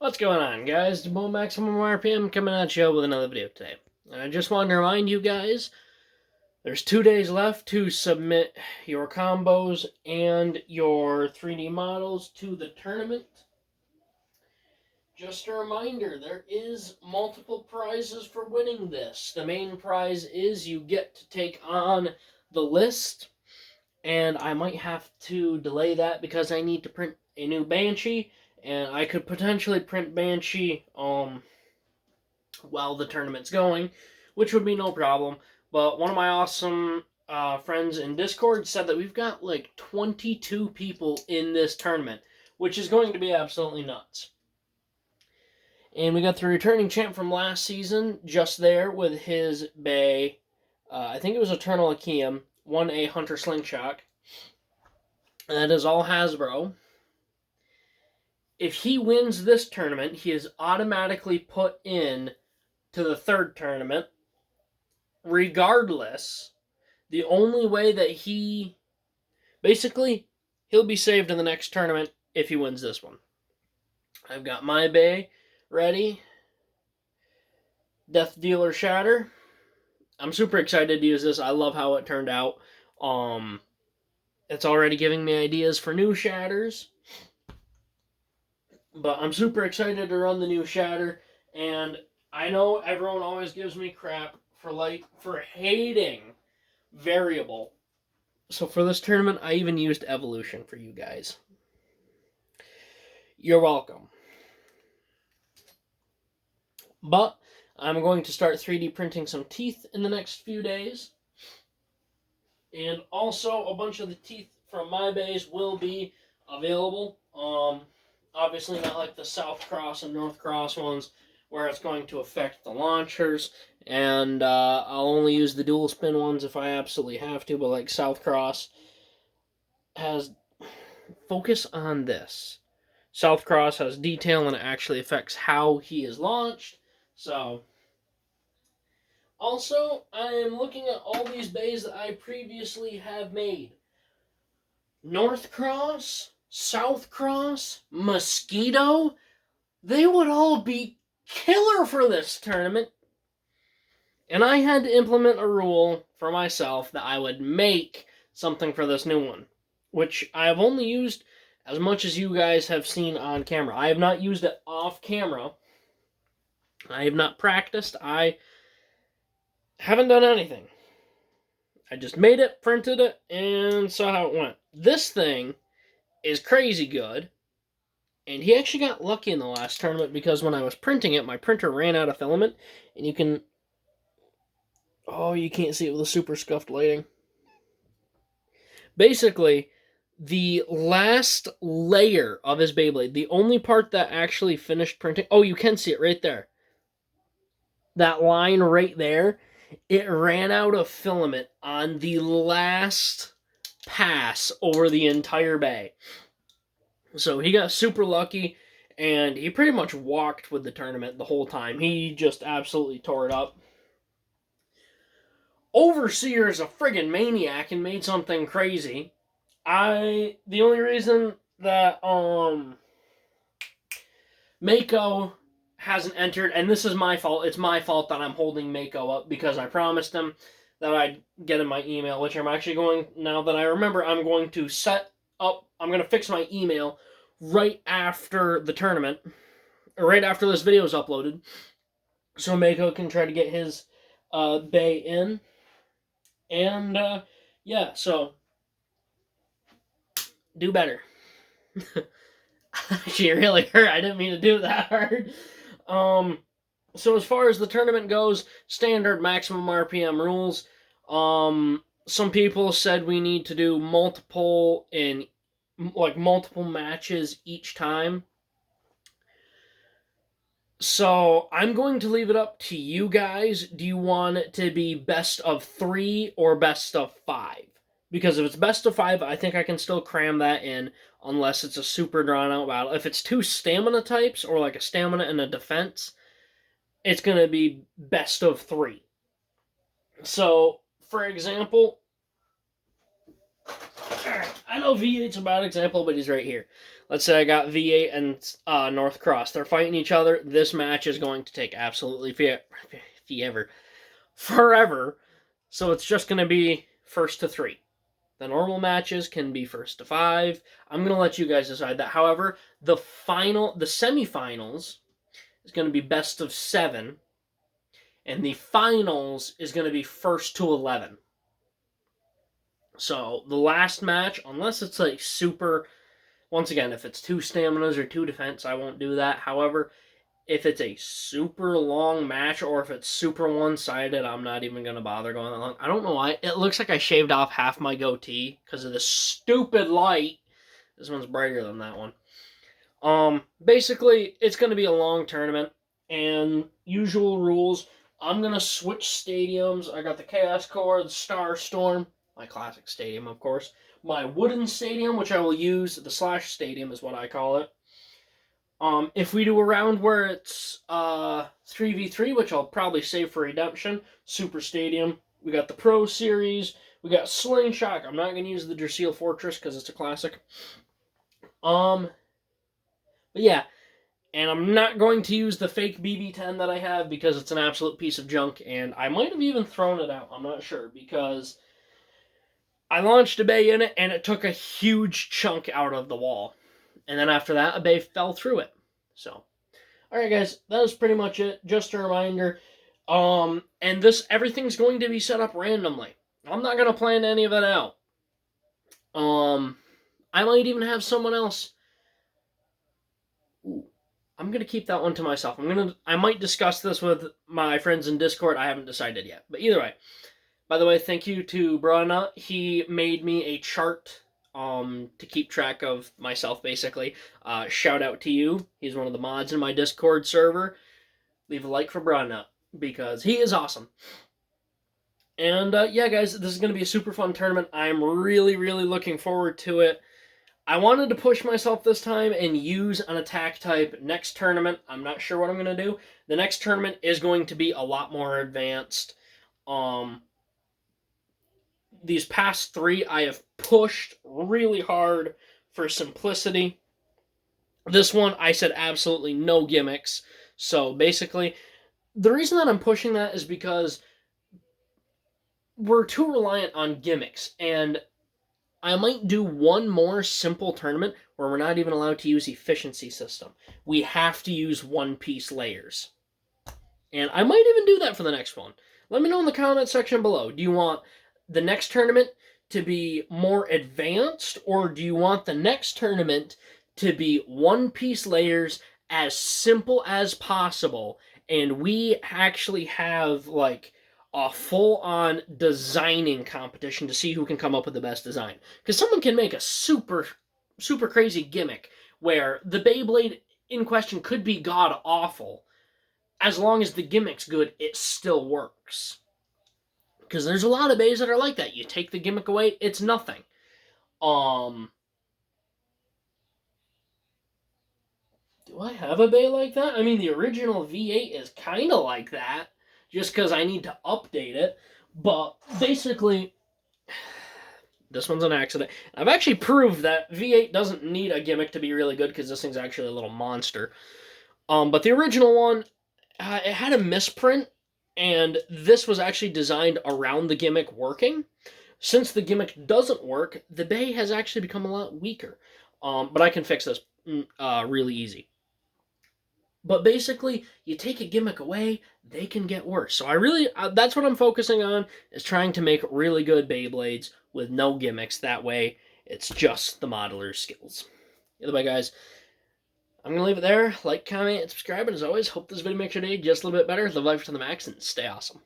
What's going on, guys? Debo Maximum RPM coming at you with another video today. And I just wanted to remind you guys, there's 2 days left to submit your combos and your 3D models to the tournament. Just a reminder, there is multiple prizes for winning this. The main prize is you get to take on the list, and I might have to delay that because I need to print a new Banshee, and I could potentially print Banshee while the tournament's going, which would be no problem. But one of my awesome friends in Discord said that we've got like 22 people in this tournament, which is going to be absolutely nuts. And we got the returning champ from last season just there with his Bay. I think it was Eternal Achaeum, won a Hunter Slingshot. And that is all Hasbro. If he wins this tournament, he is automatically put in to the third tournament. Regardless, the only way that basically, he'll be saved in the next tournament if he wins this one. I've got my Bay ready. Death Dealer Shatter. I'm super excited to use this. I love how it turned out. It's already giving me ideas for new shatters. But I'm super excited to run the new shatter. And I know everyone always gives me crap for hating variable. So for this tournament, I even used evolution for you guys. You're welcome. But I'm going to start 3D printing some teeth in the next few days. And also, a bunch of the teeth from my base will be available. Obviously not like the South Cross and North Cross ones, where it's going to affect the launchers. And I'll only use the dual spin ones if I absolutely have to. But like South Cross has... Focus on this. South Cross has detail and it actually affects how he is launched. So... Also, I am looking at all these bays that I previously have made. North Cross, South Cross, Mosquito, they would all be killer for this tournament. And I had to implement a rule for myself that I would make something for this new one, which I have only used as much as you guys have seen on camera. I have not used it off camera. I have not practiced. I haven't done anything. I just made it, printed it, and saw how it went. This thing is crazy good. And he actually got lucky in the last tournament because when I was printing it, my printer ran out of filament. And you can... Oh, you can't see it with the super scuffed lighting. Basically, the last layer of his Beyblade, the only part that actually finished printing... Oh, you can see it right there. That line right there, it ran out of filament on the last pass over the entire bay. So he got super lucky, and he pretty much walked with the tournament the whole time. He just absolutely tore it up. Overseer is a friggin' maniac and made something crazy. The only reason that Mako hasn't entered, and this is my fault. It's my fault that I'm holding Mako up because I promised him that I'd get in my email, which I'm actually going, now that I remember, I'm going to set up, I'm going to fix my email right after the tournament, or right after this video is uploaded, so Mako can try to get his bay in. And, yeah, so, do better. She really hurt. I didn't mean to do that hard. So as far as the tournament goes, standard maximum RPM rules. Some people said we need to do multiple matches each time. So I'm going to leave it up to you guys. Do you want it to be best of 3 or best of 5? Because if it's best of 5, I think I can still cram that in, unless it's a super drawn-out battle. If it's 2 stamina types, or like a stamina and a defense, it's going to be best of 3. So, for example, I know V8's a bad example, but he's right here. let's say I got V8 and North Cross. They're fighting each other. This match is going to take absolutely forever. So it's just going to be first to 3. The normal matches can be first to 5. I'm going to let you guys decide that. However, the semifinals is going to be best of 7. And the finals is going to be first to 11. So the last match, unless it's like super, once again, if it's 2 staminas or 2 defense, I won't do that. However, if it's a super long match or if it's super one-sided, I'm not even going to bother going that long. I don't know why. It looks like I shaved off half my goatee because of this stupid light. This one's brighter than that one. Basically, it's going to be a long tournament. And usual rules, I'm going to switch stadiums. I got the Chaos Core, the Star Storm, my classic stadium, of course. My wooden stadium, which I will use, the Slash Stadium is what I call it. If we do a round where it's 3v3, which I'll probably save for Redemption, Super Stadium. We got the Pro Series. We got Slingshot. I'm not going to use the Drasil Fortress because it's a classic. But yeah, and I'm not going to use the fake BB-10 that I have because it's an absolute piece of junk, and I might have even thrown it out. I'm not sure because I launched a bay in it, and it took a huge chunk out of the wall. And then after that, a bay fell through it. So, alright guys, that was pretty much it. Just a reminder. And everything's going to be set up randomly. I'm not going to plan any of it out. I might even have someone else. Ooh, I'm going to keep that one to myself. I might discuss this with my friends in Discord. I haven't decided yet. But either way. By the way, thank you to Brana. He made me a chart to keep track of myself, basically. Shout out to you. He's one of the mods in my Discord server. Leave a like for Brana, because he is awesome. And yeah, guys, this is going to be a super fun tournament. I'm really, really looking forward to it. I wanted to push myself this time and use an attack type next tournament. I'm not sure what I'm going to do. The next tournament is going to be a lot more advanced. These past 3, I have pushed really hard for simplicity. This one, I said absolutely no gimmicks. So basically, the reason that I'm pushing that is because we're too reliant on gimmicks. And I might do one more simple tournament where we're not even allowed to use efficiency system. We have to use one-piece layers. And I might even do that for the next one. Let me know in the comment section below. Do you want the next tournament to be more advanced, or do you want the next tournament to be one-piece layers as simple as possible, and we actually have like a full-on designing competition to see who can come up with the best design? Because someone can make a super crazy gimmick where the Beyblade in question could be god-awful. As long as the gimmick's good, it still works. Because there's a lot of bays that are like that. You take the gimmick away, it's nothing. Do I have a bay like that? I mean, the original V8 is kind of like that, just because I need to update it. But basically, this one's an accident. I've actually proved that V8 doesn't need a gimmick to be really good, because this thing's actually a little monster. But the original one, it had a misprint, and this was actually designed around the gimmick working. Since the gimmick doesn't work, the bay has actually become a lot weaker. But I can fix this really easy. But basically, you take a gimmick away, they can get worse. So that's what I'm focusing on, is trying to make really good Beyblades with no gimmicks. That way, it's just the modeler's skills. Either way, guys, I'm going to leave it there. Like, comment, and subscribe. And as always, hope this video makes your day just a little bit better. Live life to the max and stay awesome.